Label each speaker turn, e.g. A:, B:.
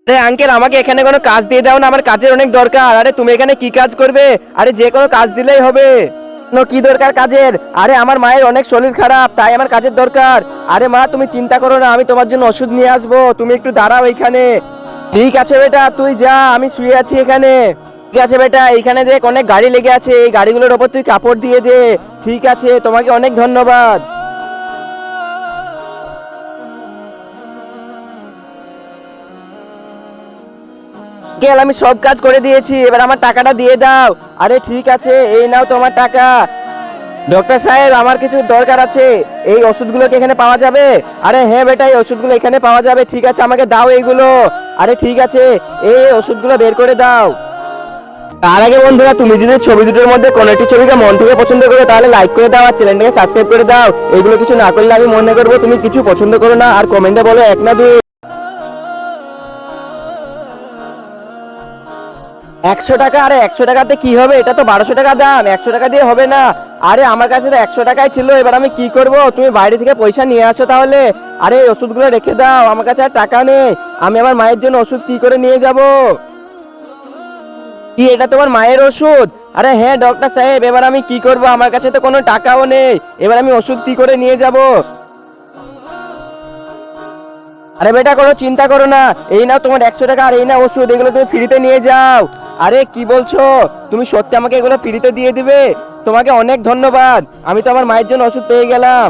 A: আরে আঙ্কেল, আমাকে এখানে কোনো কাজ দিয়ে দাও না, আমার কাজের অনেক দরকার। আরে তুমি এখানে কি কাজ করবে? আরে যে কোনো কাজ দিলেই হবে। কি দরকার কাজের? আরে আমার মায়ের অনেক শরীর খারাপ, তাই আমার কাজের দরকার। আরে মা, তুমি চিন্তা করো না, আমি তোমার জন্য ওষুধ নিয়ে আসবো, তুমি একটু দাঁড়াও এখানে। ঠিক আছে বেটা, তুই যা, আমি শুয়ে আছি এখানে। ঠিক আছে বেটা, এইখানে দেখ অনেক গাড়ি লেগে আছে, এই গাড়িগুলোর ওপর তুই কাপড় দিয়ে দে। ঠিক আছে, তোমাকে অনেক ধন্যবাদ। গেল, আমি সব কাজ করে দিয়েছি, এবার আমার টাকাটা দিয়ে দাও। আরে ঠিক আছে, এই নাও তোমার টাকা। ডক্টর সাহেব, আমার কিছু দরকার আছে, এই ওষুধগুলো কি এখানে পাওয়া যাবে? আরে হ্যাঁ বেটা, এই ওষুধগুলো এখানে পাওয়া যাবে। ঠিক আছে, আমাকে দাও এইগুলো। আরে ঠিক আছে, এই ওষুধগুলো বের করে দাও। তার আগে বন্ধুরা, তুমি যদি ছবি দুটোর মধ্যে কোনো একটি ছবিকে মন থেকে পছন্দ করো তাহলে লাইক করে দাও আর চ্যানেলটাকে সাবস্ক্রাইব করে দাও। এইগুলো কিছু না করলে আমি মনে করবো তুমি কিছু পছন্দ করো না। আর কমেন্টে বলো 1 না 2। 100 টাকা? আরে 100 টাকাতে কি হবে, এটা তো 1200 টাকা দাম, 100 টাকা দিয়ে হবে না। আরে আমার কাছে তো 100 টাকাই ছিল, এবার আমি কি করব? তুমি বাইরে থেকে পয়সা নিয়ে আসো তাহলে। আরে এই ওষুধগুলো রেখে দাও, আমার কাছে আর টাকা নেই। আমি আমার মায়ের জন্য ওষুধ কি করে নিয়ে যাব? কি, এটা তোমার মায়ের ওষুধ? আরে হ্যাঁ ডক্টর সাহেব, এবার আমি কি করব? আমার কাছে তো কোনো টাকাও নেই, এবার আমি ওষুধ কি করে নিয়ে যাব? আরে বেটা, কোনো চিন্তা করো না, এই নাও তোমার 100 টাকা, আর এই নাও ওষুধ, এগুলো তুমি ফ্রিতে নিয়ে যাও। আরে কি বলছো? তুমি সত্যি আমাকে এগুলো ফ্রিতে দিয়ে দিবে? তোমাকে অনেক ধন্যবাদ, আমি তো আমার মায়ের জন্য ওষুধ পেয়ে গেলাম।